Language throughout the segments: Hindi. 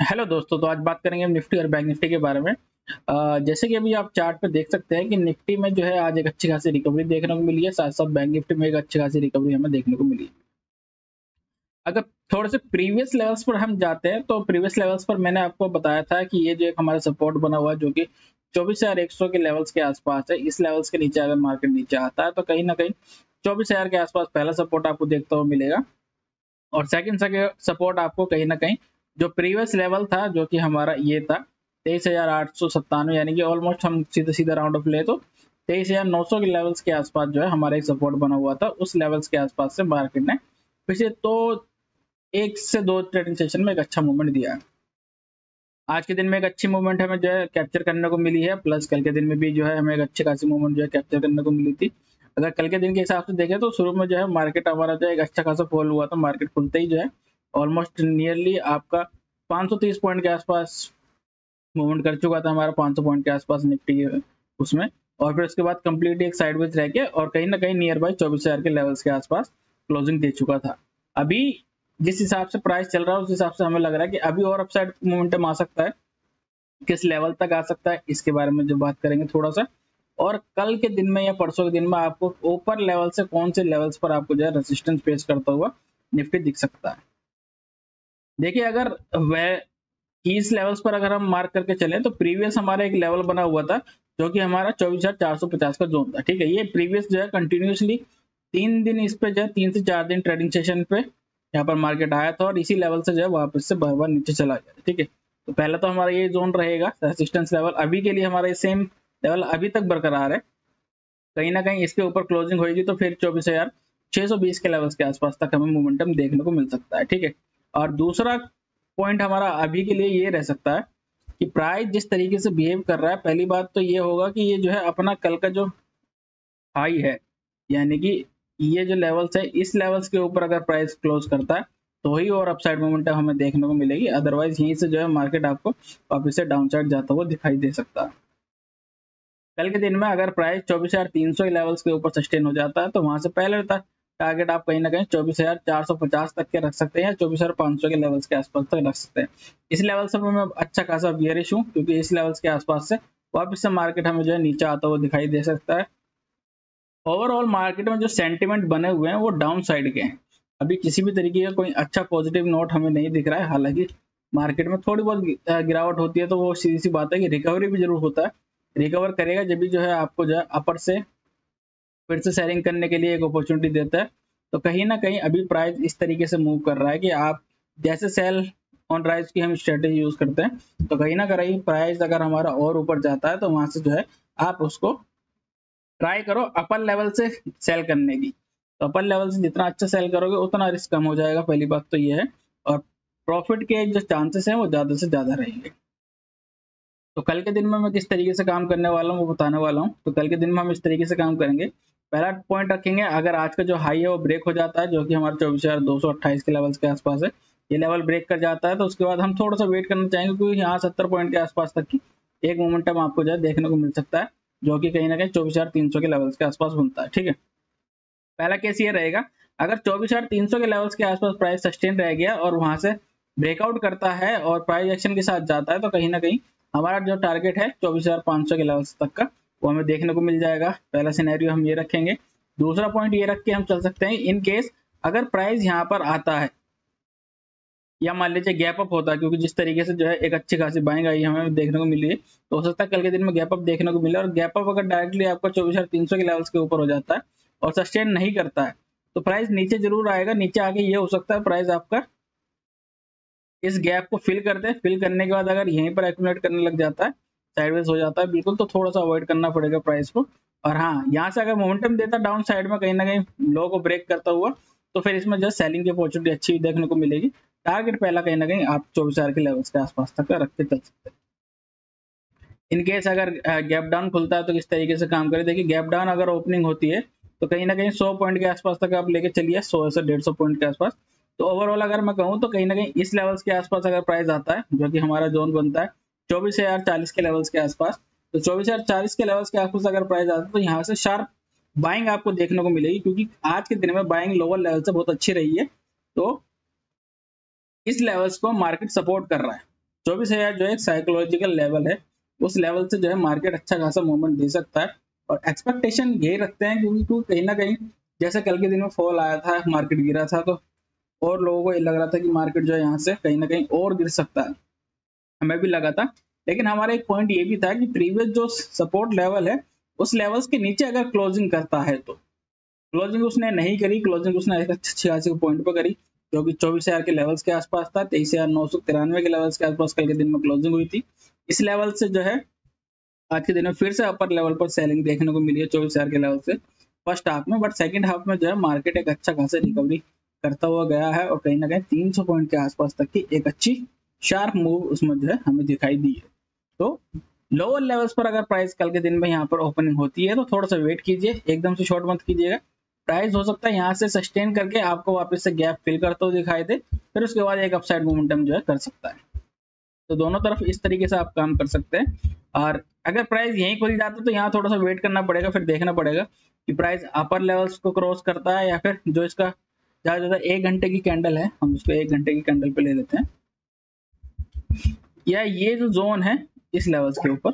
हेलो दोस्तों, तो आज बात करेंगे निफ्टी और बैंक निफ्टी के बारे में। जैसे कि अभी आप चार्ट पे देख सकते हैं कि निफ्टी में जो है आज एक अच्छी खासी रिकवरी देखने को मिली है, साथ साथ बैंक निफ्टी में एक अच्छी खासी रिकवरी हमें देखने को मिली है। अगर थोड़े से प्रीवियस लेवल्स पर हम जाते हैं तो प्रीवियस लेवल्स पर मैंने आपको बताया था कि ये जो एक हमारा सपोर्ट बना हुआ है जो कि 24,100 के लेवल्स के आसपास है। इस लेवल्स के नीचे अगर मार्केट नीचे आता है तो कहीं ना कहीं 24,000 के आसपास पहला सपोर्ट आपको देखता हुआ मिलेगा, और सेकंड सपोर्ट आपको कहीं ना कहीं जो प्रीवियस लेवल था जो कि हमारा ये था 23,897, यानी कि ऑलमोस्ट हम सीधे सीधे राउंड ऑफ ले तो 23,900 के लेवल्स के आसपास जो है हमारा एक सपोर्ट बना हुआ था। उस लेवल्स के आसपास से मार्केट ने पिछले तो एक से दो ट्रेडिंग सेशन में एक अच्छा मूवमेंट दिया है। आज के दिन में एक अच्छी मूवमेंट हमें जो है कैप्चर करने को मिली है, प्लस कल के दिन में भी जो है हमें एक अच्छी खासी मूवमेंट जो है कैप्चर करने को मिली थी। अगर कल के दिन के हिसाब से देखें तो शुरू में जो है मार्केट हमारा जो है एक अच्छा खासा फॉल हुआ था। मार्केट खुलते ही जो है ऑलमोस्ट नियरली आपका 530 पॉइंट के आसपास मूवमेंट कर चुका था हमारा, 500 पॉइंट के आसपास निफ्टी है उसमें, और फिर उसके बाद कंप्लीट एक साइडवेज रह के और कहीं ना कहीं नियर बाई 24,000 के लेवल्स के आसपास क्लोजिंग दे चुका था। अभी जिस हिसाब से प्राइस चल रहा है उस हिसाब से हमें लग रहा है कि अभी और अपसाइड मोमेंटम आ सकता है। किस लेवल तक आ सकता है इसके बारे में जो बात करेंगे थोड़ा सा, और कल के दिन में या परसों के दिन में आपको ऊपर लेवल से कौन से लेवल्स पर आपको जो है रेजिस्टेंस फेस करता हुआ निफ्टी दिख सकता है। देखिए, अगर वह इस लेवल्स पर अगर हम मार्क करके चले तो प्रीवियस हमारा एक लेवल बना हुआ था जो कि हमारा 24,450 का जोन था। ठीक है, ये प्रीवियस जो है कंटिन्यूसली 3 दिन इस पे जो है 3 से 4 दिन ट्रेडिंग सेशन पे यहाँ पर मार्केट आया था और इसी लेवल से जो है वापस से बार बार नीचे चला गया। ठीक है, तो पहला तो हमारा ये जोन रहेगा रेजिस्टेंस लेवल। अभी के लिए हमारा ये सेम लेवल अभी तक बरकरार है। कहीं ना कहीं इसके ऊपर क्लोजिंग होगी तो फिर 24,620 के लेवल्स के आसपास तक हमें मोमेंटम देखने को मिल सकता है। ठीक है, और दूसरा पॉइंट हमारा अभी के लिए ये रह सकता है कि प्राइस जिस तरीके से बिहेव कर रहा है, पहली बात तो ये होगा कि ये जो है अपना कल का जो हाई है, यानी कि ये जो लेवल्स है इस लेवल्स के ऊपर अगर प्राइस क्लोज करता है तो ही और अपसाइड मोमेंटम हमें देखने को मिलेगी। अदरवाइज यहीं से जो है मार्केट आपको वापस से डाउन साइड जाता हुआ दिखाई दे सकता है। कल के दिन में अगर प्राइस 24,300 लेवल्स के ऊपर सस्टेन हो जाता है तो वहां से पहले टारगेट आप कहीं ना कहीं 24,450 तक के रख सकते हैं या 24,500 के लेवल्स के आसपास तक रख सकते हैं। इस लेवल से मैं अच्छा खासा बियरिश हूँ क्योंकि इस लेवल्स के आसपास से वापस से मार्केट हमें जो है नीचे आता हुआ दिखाई दे सकता है। ओवरऑल मार्केट में जो सेंटिमेंट बने हुए हैं वो डाउन साइड के हैं। अभी किसी भी तरीके का कोई अच्छा पॉजिटिव नोट हमें नहीं दिख रहा है। हालांकि मार्केट में थोड़ी बहुत गिरावट होती है तो वो सीधी सी बात है कि रिकवरी भी जरूर होता है। रिकवर करेगा जब भी जो है आपको जो है अपर से फिर से सेलिंग करने के लिए एक अपॉर्चुनिटी देता है। तो कहीं ना कहीं अभी प्राइस इस तरीके से मूव कर रहा है कि आप जैसे सेल ऑन राइज की हम स्ट्रेटेजी यूज करते हैं तो कहीं ना कहीं प्राइस अगर हमारा और ऊपर जाता है तो वहां से जो है आप उसको ट्राई करो अपर लेवल से सेल करने की। तो अपर लेवल से जितना अच्छा सेल करोगे उतना रिस्क कम हो जाएगा, पहली बात तो ये है, और प्रॉफिट के जो चांसेस हैं वो ज्यादा से ज्यादा रहेंगे। तो कल के दिन में मैं किस तरीके से काम करने वाला हूँ वो बताने वाला हूँ। तो कल के दिन में हम इस तरीके से काम करेंगे। पहला पॉइंट रखेंगे, अगर आज का जो हाई है वो ब्रेक हो जाता है जो कि हमारे 24,228 के लेवल्स के आसपास है, ये लेवल ब्रेक कर जाता है तो उसके बाद हम थोड़ा सा वेट करना चाहेंगे क्योंकि यहाँ 70 पॉइंट के आसपास तक की एक मोमेंटम आपको जो है देखने को मिल सकता है जो कि कहीं ना कहीं 24,300 के लेवल्स के आसपास बनता है। ठीक है, पहला केस ये रहेगा, अगर 24,300 के लेवल्स के आसपास प्राइस सस्टेन रह गया और वहां से ब्रेकआउट करता है और प्राइस एक्शन के साथ जाता है तो कहीं ना कहीं हमारा जो टारगेट है 24,500 के लेवल्स तक का वो हमें देखने को मिल जाएगा। पहला सिनेरियो हम ये रखेंगे। दूसरा पॉइंट ये रख के हम चल सकते हैं, इन केस अगर प्राइस यहाँ पर आता है या मान लीजिए गैप अप होता है, क्योंकि जिस तरीके से जो है एक अच्छी खासी बाइंग आई हमें देखने को मिली है तो हो सकता है कल के दिन में गैप अप देखने को मिले, और गैप अप अगर डायरेक्टली आपका 24,300 के लेवल्स के ऊपर हो जाता है और सस्टेन नहीं करता है तो प्राइस नीचे जरूर आएगा। नीचे आके ये हो सकता है प्राइस आपका इस गैप को फिल कर दे, फिल करने के बाद अगर यहीं पर एक्यूमुलेट करने लग जाता है, साइडवेज हो जाता है बिल्कुल, तो थोड़ा सा अवॉइड करना पड़ेगा प्राइस को। और हाँ, यहाँ से अगर मोमेंटम देता डाउन साइड में कहीं ना कहीं लो को ब्रेक करता हुआ तो फिर इसमें जो सेलिंग की अपॉर्चुनिटी अच्छी देखने को मिलेगी। टारगेट पहला कहीं ना कहीं आप 24,000 के लेवल्स के आसपास तक रख के चल सकते हैं। इनकेस अगर गैप डाउन खुलता है तो किस तरीके से काम करे, देखिए गैप डाउन अगर ओपनिंग होती है तो कहीं ना कहीं 100 पॉइंट के आसपास तक आप लेके चलिए, 100 से 150 पॉइंट के आसपास। तो ओवरऑल अगर मैं कहूँ तो कहीं ना कहीं इस लेवल्स के आसपास अगर प्राइस आता है जो कि हमारा जोन बनता है 24,040 के लेवल्स के आसपास, तो 24,040 के लेवल्स के आसपास अगर प्राइस आता है तो यहाँ से शार्प बाइंग आपको देखने को मिलेगी, क्योंकि आज के दिन में बाइंग लोअर लेवल से बहुत अच्छी रही है। तो इस लेवल्स को मार्केट सपोर्ट कर रहा है। 24,000 जो है साइकोलॉजिकल लेवल है, उस लेवल से जो है मार्केट अच्छा खासा मूवमेंट दे सकता है। और एक्सपेक्टेशन यही रखते हैं क्योंकि कहीं ना कहीं जैसे कल के दिन में फॉल आया था, मार्केट गिरा था, तो और लोगों को ये लग रहा था कि मार्केट जो है यहाँ से कहीं ना कहीं और गिर सकता है, हमें भी लगा था। लेकिन हमारा एक पॉइंट ये भी था कि प्रीवियस जो सपोर्ट लेवल है उस लेवल्स के नीचे अगर क्लोजिंग करता है, तो क्लोजिंग उसने नहीं करी, क्लोजिंग उसने एक अच्छी खासी पॉइंट पर करी जो कि 24,000 के लेवल्स के आसपास था, 23,993 के लेवल्स के आसपास कल के दिन में क्लोजिंग हुई थी। इस लेवल से जो है आज के दिन में फिर से अपर लेवल पर सेलिंग देखने को मिली है 24,000 के लेवल से फर्स्ट हाफ में, बट सेकंड हाफ में जो है मार्केट एक अच्छा खासा रिकवरी करता हुआ गया है और कहीं ना कहीं 300 पॉइंट के आसपास तक की एक अच्छी शार्प मूव उसमें जो है हमें दिखाई दी है। तो लोअर लेवल्स पर अगर प्राइस कल के दिन में यहाँ पर ओपनिंग होती है तो थोड़ा सा वेट कीजिए, एकदम से शॉर्ट मत कीजिएगा। प्राइस हो सकता है यहाँ से सस्टेन करके आपको वापस से गैप फिल करते हुए दिखाई दे, फिर उसके बाद एक अपसाइड मोमेंटम जो है कर सकता है। तो दोनों तरफ इस तरीके से आप काम कर सकते हैं। और अगर प्राइस यहीं खुल जाता है तो यहाँ थोड़ा सा वेट करना पड़ेगा, फिर देखना पड़ेगा कि प्राइस अपर लेवल्स को क्रॉस करता है या फिर जो इसका ज्यादा 1 घंटे की कैंडल है, हम उसको 1 घंटे की कैंडल पे ले लेते हैं, या ये जो जोन है इस लेवल्स के ऊपर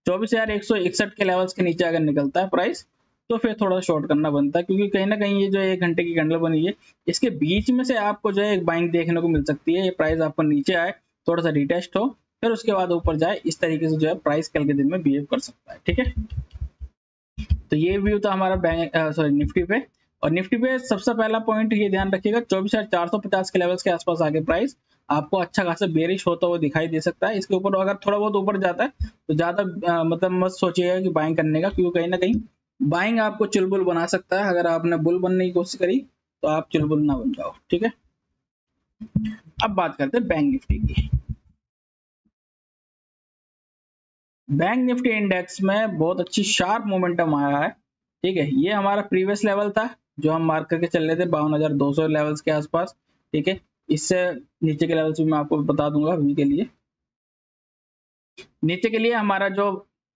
24,161 के लेवल्स के नीचे अगर निकलता है प्राइस, तो फिर थोड़ा शॉर्ट करना बनता है, क्योंकि कहीं ना कहीं ये जो 1 घंटे की कैंडल बनी है इसके बीच में से आपको जो है एक बाइंग देखने को मिल सकती है। ये प्राइस आपको नीचे आए, थोड़ा सा रिटेस्ट हो, फिर उसके बाद ऊपर जाए, इस तरीके से जो है प्राइस कल के दिन में बिहेव कर सकता है। ठीक है, तो ये व्यू था हमारा बैंक निफ्टी पे। और निफ्टी पे सबसे पहला पॉइंट ये ध्यान रखिएगा 24,450 के लेवल्स के आसपास आगे प्राइस आपको अच्छा खासा बेरिश होता हुआ दिखाई दे सकता है। इसके ऊपर अगर थोड़ा बहुत ऊपर जाता है तो ज्यादा मतलब मत सोचिएगा कि बाइंग करने का, क्योंकि कहीं ना कहीं बाइंग आपको चुलबुल बना सकता है। अगर आपने बुल बनने की कोशिश करी तो आप चुलबुल ना बन जाओ। ठीक है, अब बात करते हैं बैंक निफ्टी की। बैंक निफ्टी इंडेक्स में बहुत अच्छी शार्प मोमेंटम आया है। ठीक है, ये हमारा प्रीवियस लेवल था जो हम मार्क करके चल रहे थे 52,200 लेवल्स के आसपास। ठीक है, इससे नीचे के लेवल्स भी मैं आपको बता दूंगा अभी के लिए। नीचे के लिए हमारा जो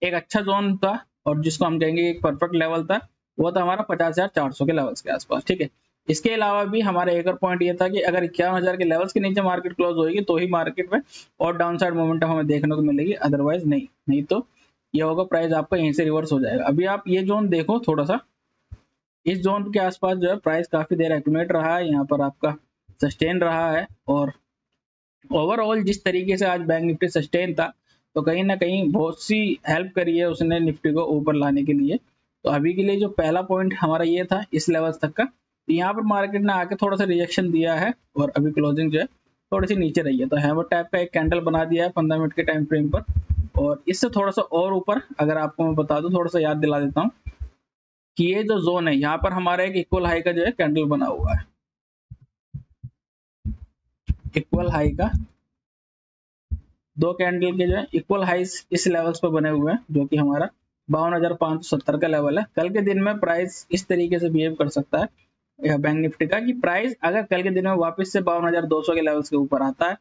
एक अच्छा जोन था और जिसको हम कहेंगे एक परफेक्ट लेवल था, वो था हमारा 50,400 के लेवल्स के आसपास। ठीक है, इसके अलावा भी हमारा एक और पॉइंट ये था कि अगर 51,000 के लेवल्स के नीचे मार्केट क्लोज होगी तो ही मार्केट में और डाउन साइड मोमेंटम हमें देखने को मिलेगी, अदरवाइज नहीं तो ये होगा प्राइस आपका यहीं से रिवर्स हो जाएगा। अभी आप ये जोन देखो थोड़ा सा, इस जोन के आसपास जो है प्राइस काफी देर एक्यूमुलेट रहा है, यहाँ पर आपका सस्टेन रहा है। और ओवरऑल जिस तरीके से आज बैंक निफ्टी सस्टेन था तो कहीं ना कहीं बहुत सी हेल्प करी है उसने निफ्टी को ऊपर लाने के लिए। तो अभी के लिए जो पहला पॉइंट हमारा ये था इस लेवल तक का, तो यहाँ पर मार्केट ने आके थोड़ा सा रिजेक्शन दिया है और अभी क्लोजिंग जो है थोड़ी सी नीचे रही है। तो हैमर टाइप का एक कैंडल बना दिया है 15 मिनट के टाइम फ्रेम पर, और इससे थोड़ा सा और ऊपर अगर आपको मैं बता दूं, थोड़ा सा याद दिला देता हूँ कि ये जो जोन है यहाँ पर हमारा एक इक्वल हाई का जो है कैंडल बना हुआ है, इक्वल हाई का 2 कैंडल के जो है इक्वल हाइस इस लेवल्स पर बने हुए हैं, जो कि हमारा 52,570 का लेवल है। कल के दिन में प्राइस इस तरीके से बिहेव कर सकता है यह बैंक निफ्टी का कि प्राइस अगर कल के दिन में वापस से 52,200 के लेवल्स के ऊपर आता है,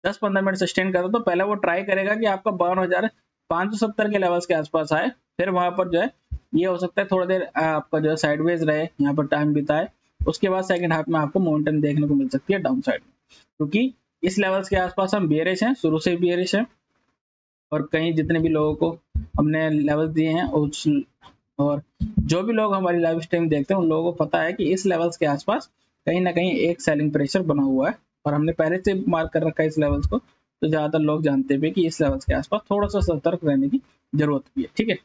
10-15 मिनट सस्टेन करता है, तो पहले वो ट्राई करेगा कि आपका 52,570 के लेवल्स के आसपास आए, फिर वहां पर जो है ये हो सकता है थोड़ा देर आपका जो है साइडवेज रहे, यहाँ पर टाइम बिताए, उसके बाद सेकंड हाफ में आपको मोमेंटम देखने को मिल सकती है डाउन साइड में, क्योंकि इस लेवल्स के आसपास हम बेयरिश हैं, शुरू से बेयरिश है। और कहीं जितने भी लोगों को हमने लेवल दिए हैं और जो भी लोग हमारी लाइव स्ट्रीम देखते हैं उन लोगों को पता है कि इस लेवल्स के आसपास कहीं ना कहीं एक सेलिंग प्रेशर बना हुआ है, और हमने पहले से मार्क कर रखा है इस लेवल्स को, तो ज्यादातर लोग जानते भी कि इस लेवल्स के आसपास थोड़ा सा सतर्क रहने की जरूरत भी है। ठीक है,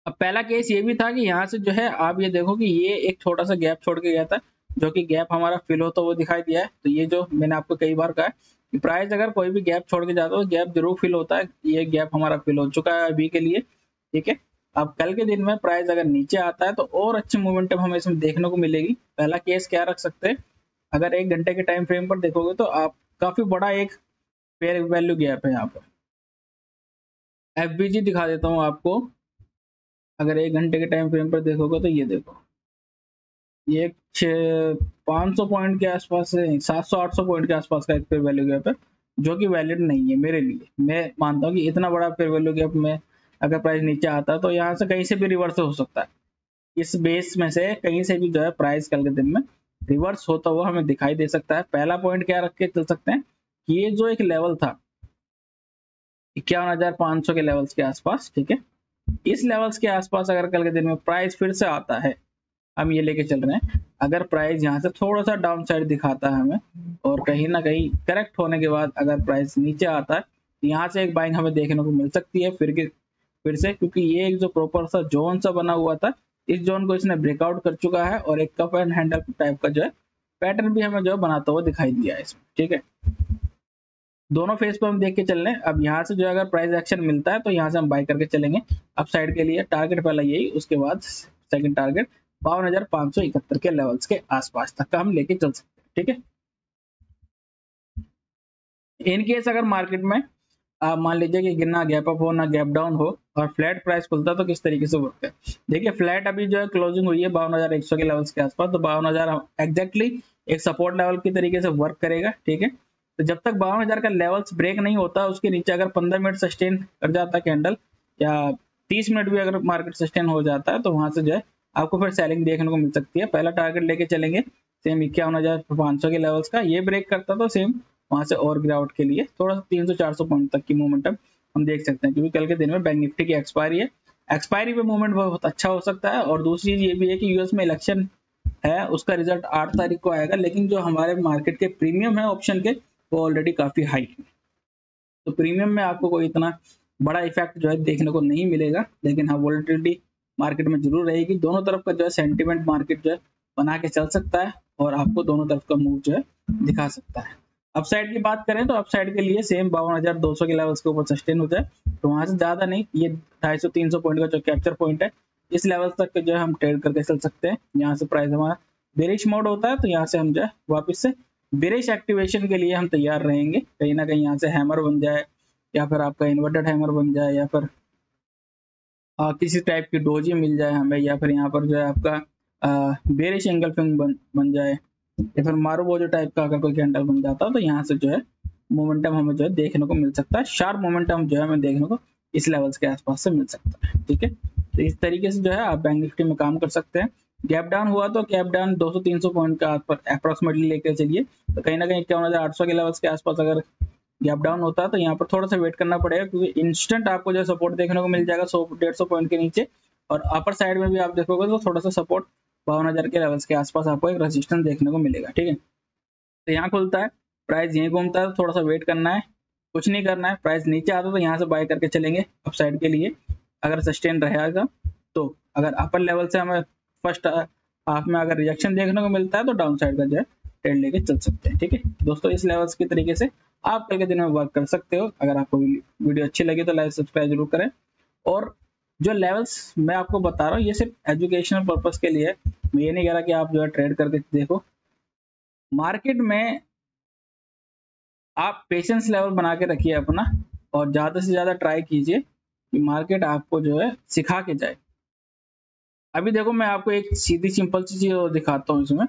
अब पहला केस ये भी था कि यहाँ से जो है आप ये देखो कि ये एक छोटा सा गैप छोड़ के गया था, जो कि गैप हमारा फिल होता हुआ दिखाई दिया है। तो ये जो मैंने आपको कई बार कहा है कि प्राइस अगर कोई भी गैप छोड़ के जाता है तो गैप जरूर फिल होता है, ये गैप हमारा फिल हो चुका है अभी के लिए। ठीक है, अब कल के दिन में प्राइस अगर नीचे आता है तो और अच्छी मोमेंटम हमें इसमें देखने को मिलेगी। पहला केस क्या रख सकते हैं, अगर 1 घंटे के टाइम फ्रेम पर देखोगे तो आप काफी बड़ा एक फेयर वैल्यू गैप है यहाँ पर। एफबीजी दिखा देता हूँ आपको, अगर 1 घंटे के टाइम फ्रेम पर देखोगे तो ये देखो, ये 500 पॉइंट के आसपास है, 700-800 पॉइंट के आसपास का एक फेयर वैल्यू गैप है, जो कि वैलिड नहीं है मेरे लिए। मैं मानता हूँ कि इतना बड़ा फेयर वैल्यू गैप में अगर प्राइस नीचे आता है तो यहाँ से कहीं से भी रिवर्स हो सकता है, इस बेस में से कहीं से भी जो है प्राइस कल के दिन में रिवर्स होता हुआ हमें दिखाई दे सकता है। पहला पॉइंट क्या रख के चल सकते हैं कि ये जो एक लेवल था 51,500 के लेवल्स के आसपास, ठीक है। इस लेवल्स के आसपास अगर कल के दिन में प्राइस फिर से आता है, हम ये लेके चल रहे हैं, अगर प्राइस यहाँ से थोड़ा सा डाउन साइड दिखाता है हमें और कहीं ना कहीं करेक्ट होने के बाद अगर प्राइस नीचे आता है, यहाँ से एक बाइंग हमें देखने को मिल सकती है फिर से, क्योंकि ये एक जो प्रॉपर सा जोन सा बना हुआ था, इस जोन को इसने ब्रेकआउट कर चुका है और एक कप एंड हैंडल टाइप का जो है पैटर्न भी हमें जो है बनाता हुआ दिखाई दिया है इसमें, ठीक है। दोनों फेस पर हम देख के चल रहे हैं। अब यहाँ से जो अगर प्राइस एक्शन मिलता है तो यहाँ से हम बाय करके चलेंगे अप साइड के लिए। टारगेट पहला यही, उसके बाद सेकंड टारगेट 52,571 के लेवल्स के आसपास तक का हम लेके चल सकते हैं, ठीक है। इन केस अगर मार्केट में आप मान लीजिए कि गिरना गैप अप हो ना गैप डाउन हो और फ्लैट प्राइस खुलता तो किस तरीके से वर्क है। देखिए फ्लैट अभी जो है क्लोजिंग हुई है 52,100 के लेवल्स के आसपास, तो 52,000 एग्जैक्टली एक सपोर्ट लेवल की तरीके से वर्क करेगा, ठीक है। तो जब तक 52,000 का लेवल्स ब्रेक नहीं होता, उसके नीचे अगर 15 मिनट सस्टेन कर जाता कैंडल या 30 मिनट भी अगर मार्केट सस्टेन हो जाता है, तो वहां से जो है आपको फिर सेलिंग देखने को मिल सकती है। पहला टारगेट लेके चलेंगे सेम 51,500 के लेवल्स का, ये ब्रेक करता तो सेम वहां से और गिरावट के लिए थोड़ा सा 300-400 पॉइंट तक की मोमेंटम हम देख सकते हैं, क्योंकि कल के दिन में बैंक निफ्टी की एक्सपायरी है। एक्सपायरी पे मूवमेंट बहुत अच्छा हो सकता है। और दूसरी चीज ये भी है कि यूएस में इलेक्शन है, उसका रिजल्ट 8 तारीख को आएगा, लेकिन जो हमारे मार्केट के प्रीमियम है ऑप्शन के वो ऑलरेडी काफी हाई है, तो प्रीमियम में आपको कोई इतना बड़ा इफेक्ट जो है देखने को नहीं मिलेगा, लेकिन हाँ वोलेटिलिटी मार्केट में जरूर रहेगी। दोनों तरफ का जो है सेंटिमेंट मार्केट जो है बना के चल सकता है और आपको दोनों तरफ का मूव जो है दिखा सकता है। अपसाइड की बात करें तो अपसाइड के लिए सेम 52,200 के लेवल्स के ऊपर सस्टेन होता है, तो वहां से ज्यादा नहीं, ये 250-300 पॉइंट का जो कैप्चर पॉइंट है, इस लेवल तक जो है हम ट्रेड करके चल सकते हैं। यहाँ से प्राइस हमारा बेरिश मोड होता है, तो यहाँ से हम जो है वापस से बेरिश एक्टिवेशन के लिए हम तैयार रहेंगे। कहीं ना कहीं यहाँ से हैमर बन जाए या फिर आपका इन्वर्टेड हैमर बन जाए या फिर किसी टाइप की डोजी मिल जाए हमें, या फिर यहाँ पर जो है आपका बेरिश एंगल्फिंग बन जाए या फिर मारूबोजो टाइप का अगर कोई कैंडल बन जाता है, तो यहाँ से जो है मोमेंटम हमें जो है देखने को मिल सकता है। शार्प मोमेंटम जो है हमें देखने को इस लेवल्स के आसपास से मिल सकता है, ठीक है। तो इस तरीके से जो है आप बैंक निफ्टी में काम कर सकते हैं। गैप डाउन हुआ तो गैप डाउन 200-300 पॉइंट का अप्रोक्सीमेटली लेकर चलिए, तो कहीं ना कहीं 51,800 के लेवल्स के आसपास अगर गैप डाउन होता है तो यहाँ पर थोड़ा सा वेट करना पड़ेगा, क्योंकि इंस्टेंट आपको जो सपोर्ट देखने को मिल जाएगा 100-150 पॉइंट के नीचे, और अपर साइड में भी आप देखोगे तो थोड़ा सा सपोर्ट 52,000 के लेवल्स के आसपास आपको एक रेजिस्टेंस देखने को मिलेगा, ठीक है। तो यहाँ खुलता है, प्राइस यहीं घूमता है, तो थोड़ा सा वेट करना है, कुछ नहीं करना है। प्राइस नीचे आता है तो यहाँ से बाय करके चलेंगे अपसाइड के लिए, अगर सस्टेन रहेगा तो। अगर अपर लेवल से हमें फर्स्ट हाफ में अगर रिजेक्शन देखने को मिलता है तो डाउन साइड का जो है ट्रेड लेके चल सकते हैं, ठीक है दोस्तों। इस लेवल्स की तरीके से आप कल के दिन में वर्क कर सकते हो। अगर आपको वीडियो अच्छी लगी तो लाइक सब्सक्राइब जरूर करें। और जो लेवल्स मैं आपको बता रहा हूँ ये सिर्फ एजुकेशनल पर्पस के लिए है, मैं ये नहीं कह रहा कि आप जो है ट्रेड करके देखो। मार्केट में आप पेशेंस लेवल बना के रखिए अपना, और ज्यादा से ज्यादा ट्राई कीजिए कि मार्केट आपको जो है सिखा के जाए। अभी देखो मैं आपको एक सीधी सिंपल सी चीज दिखाता हूँ इसमें।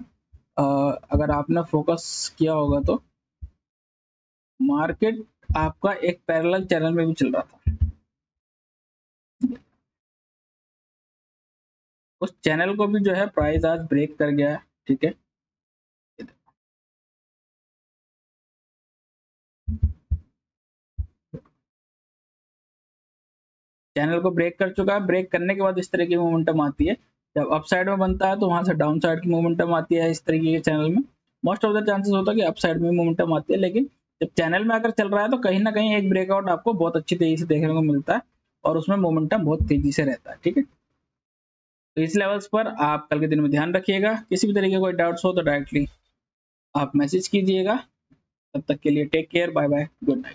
अगर आपने फोकस किया होगा तो मार्केट आपका एक पैरेलल चैनल में भी चल रहा था, उस चैनल को भी जो है प्राइस आज ब्रेक कर गया है, ठीक है। चैनल को ब्रेक कर चुका है। ब्रेक करने के बाद इस तरह की मोमेंटम आती है, जब अप साइड में बनता है तो वहां से डाउन साइड की मोमेंटम आती है। इस तरीके के चैनल में मोस्ट ऑफ द चांसेस होता है कि अप साइड में मोमेंटम आती है, लेकिन जब चैनल में अगर चल रहा है तो कहीं ना कहीं एक ब्रेकआउट आपको बहुत अच्छी तेजी से देखने को मिलता है और उसमें मोमेंटम बहुत तेजी से रहता है, ठीक है। तो इस लेवल्स पर आप कल के दिन में ध्यान रखिएगा। किसी भी तरीके कोई डाउट्स हो तो डायरेक्टली आप मैसेज कीजिएगा। तब तक के लिए take care, bye bye, good night.